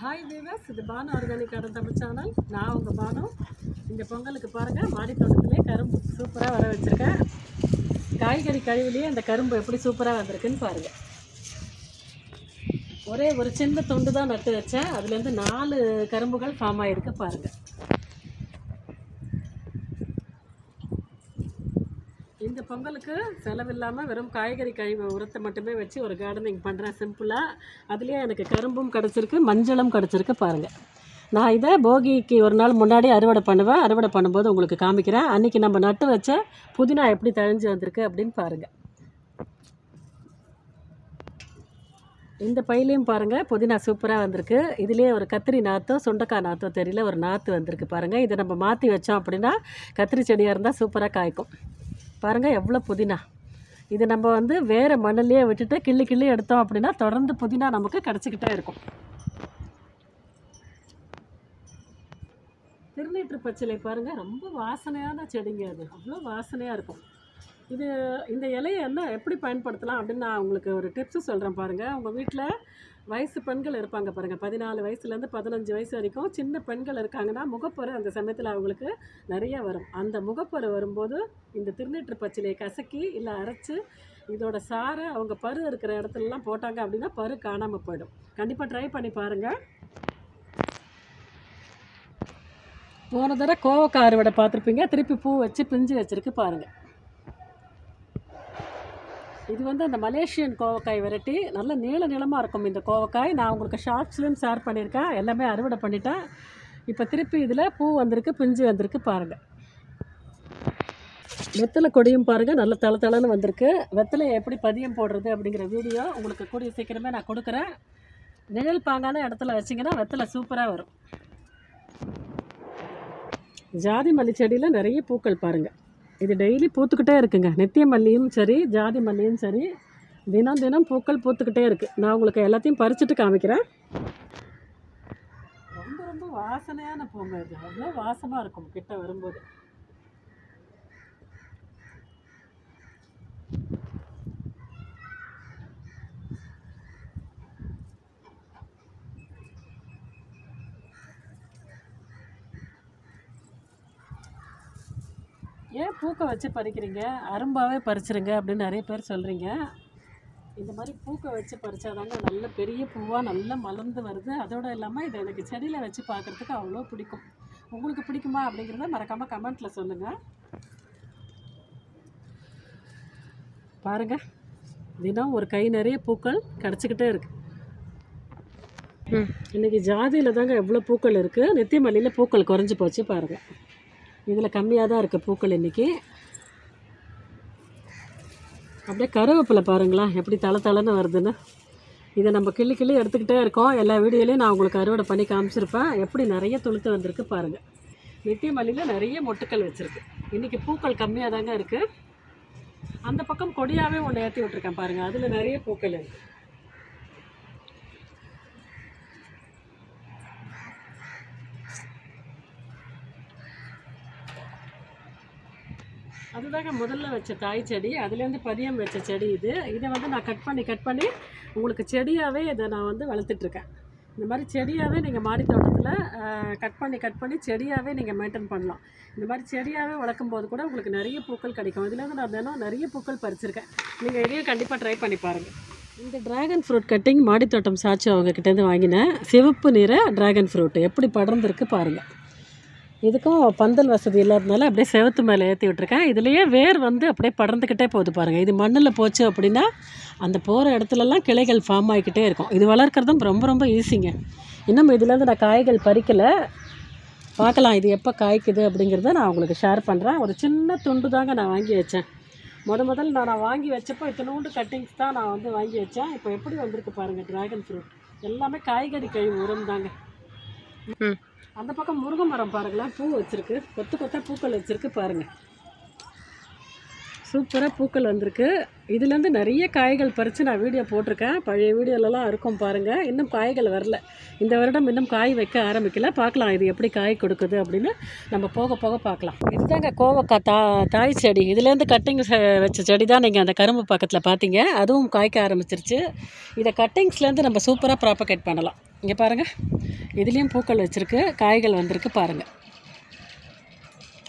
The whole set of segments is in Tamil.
ஹாய் வீவர்ஸ், இது Banu organic garden Tamil channel. நான் உங்கள் பானு. இந்த பொங்கலுக்கு பாருங்கள், மாடி தோட்டத்திலே கரும்பு சூப்பராக வர வச்சுருக்கேன். காய்கறி கழிவுலேயே அந்த கரும்பு எப்படி சூப்பராக வந்திருக்குன்னு பாருங்கள். ஒரே ஒரு சின்ன துண்டு தான் நட்டு வச்சேன், அதுலேருந்து 4 கரும்புகள் ஃபார்ம் ஆகிருக்கு பாருங்கள். இந்த பொங்கலுக்கு செலவில்லாமல் வெறும் காய்கறி கழிவு உரத்தை மட்டுமே வச்சு ஒரு கார்டனிங் பண்ணுறேன் சிம்பிளாக. அதுலேயே எனக்கு கரும்பும் கிடச்சிருக்கு, மஞ்சளும் கிடச்சிருக்கு பாருங்கள். நான் இதை போகிக்கு ஒரு நாள் முன்னாடி அறுவடை பண்ணுவேன். அறுவடை பண்ணும்போது உங்களுக்கு காமிக்கிறேன். அன்றைக்கி நம்ம நட்டு வச்ச புதினா எப்படி தழிஞ்சு வந்திருக்கு அப்படின்னு பாருங்கள். இந்த பையிலையும் பாருங்கள், புதினா சூப்பராக வந்திருக்கு. இதுலேயே ஒரு கத்திரி நாற்றோ சுண்டைக்காய் நாற்றோ தெரியல, ஒரு நாற்று வந்திருக்கு பாருங்கள். இதை நம்ம மாற்றி வச்சோம் அப்படின்னா கத்திரி செடியாக இருந்தால் சூப்பராக காய்க்கும். பாருங்கள் எவ்வளோ புதினா. இது நம்ம வேறு மண்ணிலேயே விட்டுட்டு கிள்ளி எடுத்தோம் அப்படின்னா தொடர்ந்து புதினா நமக்கு கிடச்சிக்கிட்டே இருக்கும். திருநீற்று பச்சிலை பாருங்கள், ரொம்ப வாசனையான செடிங்க. அது அவ்வளோ வாசனையாக இருக்கும். இந்த இலையை எப்படி பயன்படுத்தலாம் அப்படின்னு நான் உங்களுக்கு ஒரு டிப்ஸு சொல்கிறேன் பாருங்கள். உங்கள் வீட்டில் வயசு பெண்கள் இருப்பாங்க பாருங்கள், 14 வயசுலேருந்து 15 வயசு வரைக்கும் சின்ன பெண்கள் இருக்காங்கன்னா முகப்பரு அந்த சமயத்தில் அவங்களுக்கு நிறைய வரும். அந்த முகப்பரு வரும்போது இந்த திருநீற்று பச்சிலையை கசக்கி இல்லை அரைச்சி இதோட சாரை அவங்க பரு இருக்கிற இடத்துலலாம் போட்டாங்க அப்படின்னா பரு காணாமல் போயிடும். கண்டிப்பாக ட்ரை பண்ணி பாருங்கள். போன தடவை கோவக்காய் அறுவடை பார்த்துருப்பீங்க, திருப்பி பூ வச்சு பிஞ்சு வச்சுருக்கு பாருங்கள். இது அந்த மலேசியன் கோவக்காய் வெரைட்டி, நல்ல நீளமாக இருக்கும் இந்த கோவக்காய். நான் உங்களுக்கு ஷார்ட்ஸ்லேயும் ஷேர் பண்ணியிருக்கேன். எல்லாமே அறுவடை பண்ணிட்டேன். இப்போ திருப்பி இதில் பூ வந்திருக்கு, பிஞ்சு வந்திருக்கு பாருங்கள். வெத்தலை கொடியும் பாருங்கள், நல்ல தளன்னு வந்திருக்கு. வெத்தலை எப்படி பதியம் போடுறது அப்படிங்கிற வீடியோ உங்களுக்கு கூடிய சீக்கிரமே நான் கொடுக்குறேன். நிழல் பாங்கான இடத்துல வச்சிங்கன்னா வெத்தலை சூப்பராக வரும். ஜாதி மல்லி செடியில் நிறைய பூக்கள் பாருங்கள். இது டெய்லி பூத்துக்கிட்டே இருக்குங்க. நித்திய மல்லியும் சரி, ஜாதி மல்லியும் சரி, தினம் பூக்கள் பூத்துக்கிட்டே இருக்குது. நான் உங்களுக்கு எல்லாத்தையும் பறிச்சுட்டு காமிக்கிறேன். ரொம்ப வாசனையான பூங்க. இது அவ்வளோ வாசமாக இருக்கும் கிட்ட வரும்போது. ஏன் பூக்க வச்சு பறிக்கிறீங்க, அரும்பாவே பறிச்சிருங்க அப்படின்னு நிறைய பேர் சொல்கிறீங்க. இந்த மாதிரி பூக்க வச்சு பறித்தாதாங்க நல்ல பெரிய பூவாக நல்லா மலர்ந்து வருது. அதோடு இல்லாமல் இதை எனக்கு செடியில் வச்சு பார்க்குறதுக்கு அவ்வளோ பிடிக்கும். உங்களுக்கு பிடிக்குமா அப்படிங்கிறத மறக்காமல் கமெண்ட்டில் சொல்லுங்கள். பாருங்கள், தினம் ஒரு கை நிறைய பூக்கள் கிடச்சிக்கிட்டே இருக்குது. இன்றைக்கி ஜாதியில் தாங்க எவ்வளோ பூக்கள் இருக்குது. நித்திய மல்லியில் பூக்கள் குறைஞ்சி போச்சு பாருங்கள். இதில் கம்மியாக தான் இருக்குது பூக்கள் இன்றைக்கி. அப்படியே கருவேப்பிலை பாருங்களேன் எப்படி தளன்னு வருதுன்னு. இதை நம்ம கிள்ளி எடுத்துக்கிட்டே இருக்கோம். எல்லா வீடியோலையும் நான் உங்களுக்கு அறுவடை பண்ணி காமிச்சிருப்பேன். எப்படி நிறைய துளுத்து வந்திருக்கு பாருங்கள். நித்திய மல்லியில் நிறைய மொட்டுக்கள் வச்சுருக்கு. இன்றைக்கி பூக்கள் கம்மியாக தாங்க இருக்குது. அந்த பக்கம் கொடியாகவே ஒன்று ஏற்றி விட்ருக்கேன் பாருங்கள், அதில் நிறைய பூக்கள் இருக்குது. அதுதாங்க முதல்ல வச்ச தாய் செடி, அதுலேருந்து பதியம் வச்ச செடி இது. இதை நான் கட் பண்ணி உங்களுக்கு செடியாகவே இதை நான் வளர்த்துட்ருக்கேன். இந்த மாதிரி செடியாகவே நீங்கள் மாடி தோட்டத்தில் கட் பண்ணி செடியாகவே நீங்கள் மெயின்டைன் பண்ணலாம். இந்த மாதிரி செடியாகவே வளர்க்கும் போது கூட உங்களுக்கு நிறைய பூக்கள் கிடைக்கும். இதுலேருந்து நான் தினம் நிறைய பூக்கள் பறிச்சிருக்கேன். நீங்கள் இதையும் கண்டிப்பாக ட்ரை பண்ணி பாருங்கள். இந்த ட்ராகன் ஃப்ரூட் கட்டிங் மாடித்தோட்டம் சாட்சி அவங்கக்கிட்டேருந்து வாங்கினேன். சிவப்பு நிற ட்ராகன் ஃப்ரூட் எப்படி படர்ந்துருக்கு பாருங்கள். இதுக்கும் பந்தல் வசதி இல்லாததுனால அப்படியே செவத்து மேலே ஏற்றி விட்டுருக்கேன். இதுலேயே வேர் அப்படியே படர்ந்துக்கிட்டே போகுது பாருங்கள். இது மண்ணில் போச்சு அப்படின்னா அந்த போகிற இடத்துலலாம் கிளைகள் ஃபார்ம் ஆகிக்கிட்டே இருக்கும். இது வளர்க்குறதும் ரொம்ப ஈஸிங்க. இன்னும் இதுலேருந்து நான் காய்கள் பறிக்கலை, பார்க்கலாம் இது எப்போ காய்க்குது அப்படிங்கிறத நான் உங்களுக்கு ஷேர் பண்ணுறேன். ஒரு சின்ன துண்டு தாங்க நான் வாங்கி வச்சேன். முதல்ல நான் வாங்கி வச்சப்போ இத்தனோண்டு கட்டிங்ஸ் தான் நான் வாங்கி வச்சேன். இப்போ எப்படி வந்திருக்கு பாருங்கள் ட்ராகன் ஃப்ரூட். எல்லாமே காய்கறி கழிவு உரம் தாங்க. அந்த பக்கம் முருங்கை மரம் பாருங்களேன், பூ வச்சுருக்கு, கொத்தாக பூக்கள் வச்சுருக்கு பாருங்கள். சூப்பராக பூக்கள் வந்திருக்கு. இதுலேருந்து நிறைய காய்கள் பறித்து நான் வீடியோ போட்டிருக்கேன். பழைய வீடியோலலாம் இருக்கும் பாருங்கள். இன்னும் காய்கள் வரல. இந்த வருடம் இன்னும் காய் வைக்க ஆரம்பிக்கல. பார்க்கலாம் இது எப்படி காய் கொடுக்குது அப்படின்னு நம்ம போக பார்க்கலாம். இதுதாங்க கோவக்காய் தாய் செடி. இதுலேருந்து கட்டிங் வச்ச செடி தான் நீங்கள் அந்த கரும்பு பக்கத்தில் பார்த்தீங்க. அதுவும் காய்க்க ஆரம்பிச்சிருச்சு. இதை கட்டிங்ஸ்லேருந்து நம்ம சூப்பராக ப்ராப்பகேட் பண்ணலாம். இங்கே பாருங்கள், இதுலேயும் பூக்கள் வச்சுருக்கு, காய்கள் வந்திருக்கு பாருங்கள்.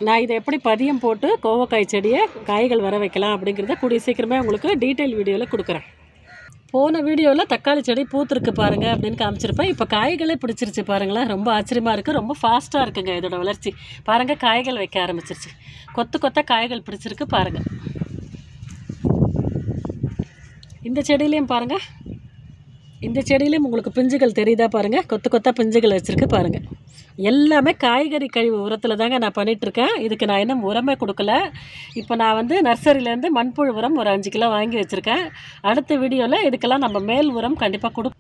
நான் இதை எப்படி பதியம் போட்டு கோவக்காய் செடியை காய்கள் வர வைக்கலாம் அப்படிங்கிறத கூடிய சீக்கிரமே உங்களுக்கு டீட்டெயில் வீடியோவில் கொடுக்குறேன். போன வீடியோவில் தக்காளி செடி பூத்துருக்கு பாருங்கள் அப்படின்னு காமிச்சிருப்பேன். இப்போ காய்களே பிடிச்சிருச்சு பாருங்களேன். ரொம்ப ஆச்சரியமாக இருக்குது, ரொம்ப ஃபாஸ்ட்டாக இருக்குங்க இதோட வளர்ச்சி. பாருங்கள், காய்கள் வைக்க ஆரம்பிச்சிருச்சு, கொத்து கொத்த காய்கள் பிடிச்சிருக்கு பாருங்கள். இந்த செடியிலையும் பாருங்கள், இந்த செடியிலையும் உங்களுக்கு பிஞ்சுகள் தெரியுதா பாருங்கள், கொத்து கொத்தா பிஞ்சுகள் வச்சுருக்கு பாருங்கள். எல்லாமே காய்கறி கழிவு உரத்தில் தாங்க நான் பண்ணிகிட்ருக்கேன். இதுக்கு நான் இன்னும் உரமே கொடுக்கல. இப்போ நான் வந்து நர்சரியிலேருந்து மண்புழு உரம் ஒரு 5 கிலோ வாங்கி வச்சுருக்கேன். அடுத்த வீடியோவில் இதுக்கெல்லாம் நம்ம மேல் உரம் கண்டிப்பாக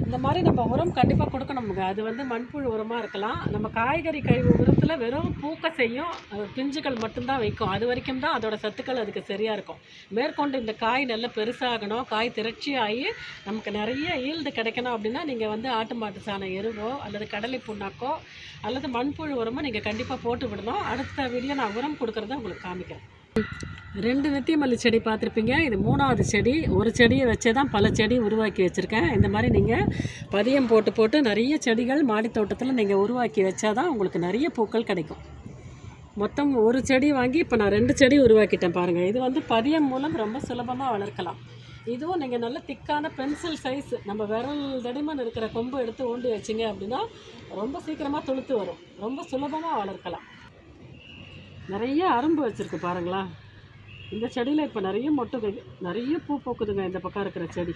இந்த மாதிரி நம்ம உரம் கண்டிப்பாக கொடுக்கணுமுங்க. அது வந்து மண்புழு உரமாக இருக்கலாம். நம்ம காய்கறி கழிவு உரத்தில் வெறும் பூக்க செய்யும், பிஞ்சுகள் மட்டும்தான் வைக்கும். அது வரைக்கும் தான் அதோட சத்துக்கள் அதுக்கு சரியாக இருக்கும். மேற்கொண்டு இந்த காய் நல்லா பெருசாகணும், காய் திரட்சி ஆகி நமக்கு நிறைய ஈல்டு கிடைக்கணும் அப்படின்னா நீங்கள் வந்து ஆட்டு மாட்டு சாண எருவோ அல்லது கடலை புண்ணாக்கோ அல்லது மண்புழு உரமோ நீங்கள் கண்டிப்பாக போட்டு விடணும். அடுத்த வீடியோ நான் உரம் கொடுக்குறத உங்களுக்கு காமிக்கிறேன். 2 நித்திய மல்லி செடி பார்த்துருப்பீங்க. இது 3வது செடி. ஒரு செடியை வச்சே தான் பல செடி உருவாக்கி வச்சுருக்கேன். இந்த மாதிரி நீங்கள் பதியம் போட்டு நிறைய செடிகள் மாடி தோட்டத்தில் நீங்கள் உருவாக்கி வச்சா தான் உங்களுக்கு நிறைய பூக்கள் கிடைக்கும். மொத்தம் ஒரு செடி வாங்கி இப்போ நான் 2 செடி உருவாக்கிட்டேன் பாருங்கள். இது வந்து பதியம் மூலம் ரொம்ப சுலபமாக வளர்க்கலாம். இதுவும் நீங்கள் நல்ல திக்கான பென்சில் சைஸ் நம்ம விரல் தடிமன் இருக்கிற கொம்பு எடுத்து ஊண்டி வச்சிங்க அப்படின்னா ரொம்ப சீக்கிரமாக துளுத்து வரும். ரொம்ப சுலபமாக வளர்க்கலாம். நிறைய அரும்பு வச்சுருக்கு பாருங்களா. இந்த செடியில் இப்போ நிறைய மொட்டுது, நிறைய பூ பூக்குதுங்க இந்த பக்கம் இருக்கிற செடி.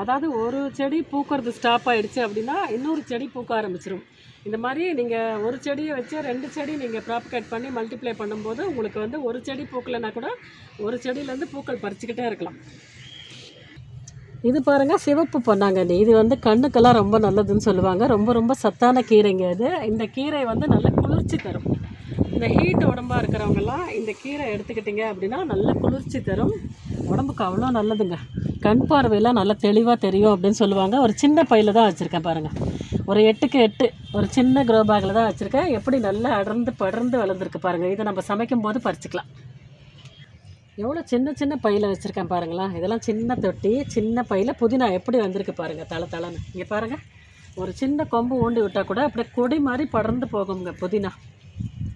அதாவது ஒரு செடி பூக்கிறது ஸ்டாப் ஆகிடுச்சு அப்படின்னா இன்னொரு செடி பூக்க ஆரம்பிச்சிடும். இந்த மாதிரி நீங்கள் ஒரு செடியை வச்சு 2 செடி நீங்கள் ப்ராப்பகேட் பண்ணி மல்டிப்ளை பண்ணும்போது உங்களுக்கு வந்து ஒரு செடி பூக்கலைன்னா கூட ஒரு செடியிலேருந்து பூக்கள் பறிச்சுக்கிட்டே இருக்கலாம். இது பாருங்கள், சிவப்பு பொன்னாங்கண்ணி. இது வந்து கண்ணுக்கெல்லாம் ரொம்ப நல்லதுன்னு சொல்லுவாங்க. ரொம்ப ரொம்ப சத்தான கீரைங்க இது. இந்த கீரை வந்து நல்ல குளிர்ச்சி தரும். இந்த ஹீட் உடம்பாக இருக்கிறவங்கெல்லாம் இந்த கீரை எடுத்துக்கிட்டிங்க அப்படின்னா நல்ல குளிர்ச்சி தரும். உடம்புக்கு அவ்வளோ நல்லதுங்க. கண் பார்வையெல்லாம் நல்லா தெளிவாக தெரியும் அப்படின்னு சொல்லுவாங்க. ஒரு சின்ன பையில் தான் வச்சுருக்கேன் பாருங்கள். ஒரு 8க்கு 8 ஒரு சின்ன க்ரோ பேக்கில் தான் வச்சுருக்கேன். எப்படி நல்லா படர்ந்து வளர்ந்துருக்கு பாருங்கள். இதை நம்ம சமைக்கும் போது பறிச்சிக்கலாம். எவ்வளோ சின்ன சின்ன பையில் வச்சுருக்கேன் பாருங்களேன். இதெல்லாம் சின்ன தொட்டி, சின்ன பையில் புதினா எப்படி வந்திருக்கு பாருங்கள், தளன்னு. இங்கே பாருங்கள், ஒரு சின்ன கொம்பு ஊண்டி விட்டால் கூட அப்படியே கொடி மாதிரி படர்ந்து போகுங்க புதினா.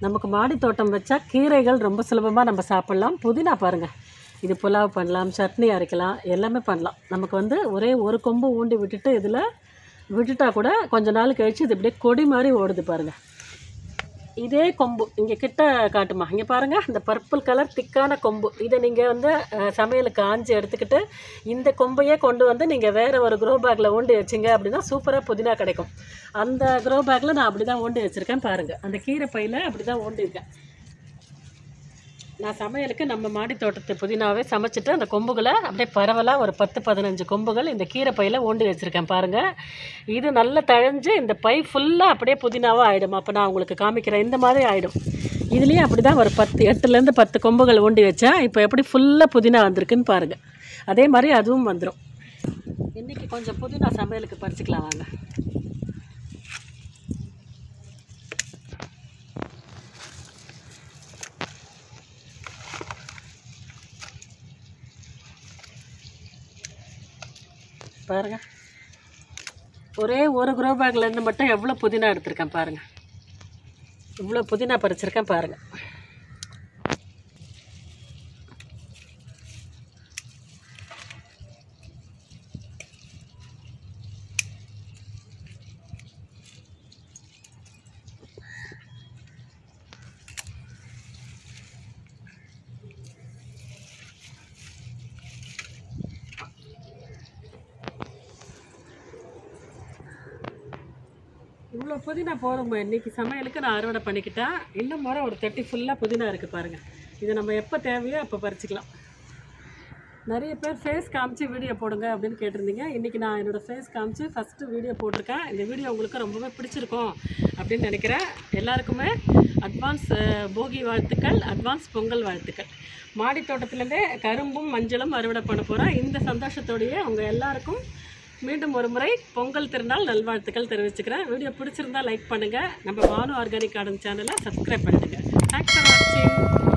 நமக்கு மாடி தோட்டம் வச்சா கீரைகள் ரொம்ப சுலபமாக நம்ம சாப்பிட்லாம். புதினா பாருங்கள், இது புலாவ் பண்ணலாம், சட்னி அரைக்கலாம், எல்லாமே பண்ணலாம். நமக்கு வந்து ஒரே ஒரு கொம்பு ஊண்டி விட்டுட்டு இதில் விட்டுட்டா கூட கொஞ்ச நாள் கழித்து இது இப்படியே கொடி மாதிரி ஓடுது பாருங்கள். இதே கொம்பு இங்கே கிட்ட காட்டுமா, இங்கே பாருங்கள், இந்த பர்பிள் கலர் திக்கான கொம்பு. இதை நீங்கள் வந்து சமையலுக்கு ஆஞ்சி எடுத்துக்கிட்டு இந்த கொம்பையே கொண்டு வந்து நீங்கள் வேறு ஒரு க்ரோ பேக்கில் ஊண்டி வச்சிங்க அப்படின்னா சூப்பராக புதினா கிடைக்கும். அந்த க்ரோ பேக்கில் நான் அப்படி தான் ஊண்டி வச்சுருக்கேன் பாருங்கள். அந்த கீரை பையில் அப்படி தான் ஊண்டியிருக்கேன். நான் சமையலுக்கு நம்ம மாடி தோட்டத்து புதினாவே சமைச்சிட்டு அந்த கொம்புகளை அப்படியே பரவலாக ஒரு 10-15 கொம்புகள் இந்த கீரை பையில் ஊண்டி வச்சுருக்கேன் பாருங்கள். இது நல்லா தழைஞ்சு இந்த பை ஃபுல்லாக அப்படியே புதினாவாக ஆகிடும். அப்போ நான் உங்களுக்கு காமிக்கிறேன், இந்த மாதிரி ஆகிடும். இதுலேயும் அப்படி தான் ஒரு 8லேருந்து 10 கொம்புகள் ஊண்டி வச்சேன். இப்போ எப்படி ஃபுல்லாக புதினா வந்திருக்குன்னு பாருங்கள். அதே மாதிரி அதுவும் வந்துடும். இன்றைக்கி கொஞ்சம் புதினா சமையலுக்கு பறிச்சிக்கலாம் வாங்க. பாருங்கள், ஒரே ஒரு க்ரோ பேக்லேருந்து மட்டும் எவ்வளோ புதினா எடுத்திருக்கேன் பாருங்கள். இவ்வளோ புதினா பறிச்சிருக்கேன் பாருங்கள். இவ்வளோ புதினா போதுங்க. இன்றைக்கி சமையலுக்கு நான் அறுவடை பண்ணிக்கிட்டேன். இன்னும் முறை ஒரு தொட்டி ஃபுல்லாக புதினா இருக்குது பாருங்கள். இதை நம்ம எப்போ தேவையோ அப்போ பறிச்சிக்கலாம். நிறைய பேர் ஃபேஸ் காமிச்சு வீடியோ போடுங்க அப்படின்னு கேட்டிருந்தீங்க. இன்றைக்கி நான் என்னோடய ஃபேஸ் காமிச்சு ஃபஸ்ட்டு வீடியோ போட்டிருக்கேன். இந்த வீடியோ உங்களுக்கு ரொம்பவே பிடிச்சிருக்கும் அப்படின்னு நினைக்கிறேன். எல்லாருக்குமே அட்வான்ஸ் போகி வாழ்த்துக்கள், அட்வான்ஸ் பொங்கல் வாழ்த்துக்கள். மாடி தோட்டத்துலேருந்தே கரும்பும் மஞ்சளும் அறுவடை பண்ண போகிறேன். இந்த சந்தோஷத்தோடையே உங்கள் எல்லாருக்கும் மீண்டும் ஒரு முறை பொங்கல் திருநாள் நல்வாழ்த்துக்கள் தெரிவிச்சுக்கிறேன். வீடியோ பிடிச்சிருந்தால் லைக் பண்ணுங்கள். நம்ம பானு ஆர்கானிக் கார்டன் சேனலை சப்ஸ்கிரைப் பண்ணிடுங்க. தேங்க்ஸ் ஃபார் வாட்சிங்.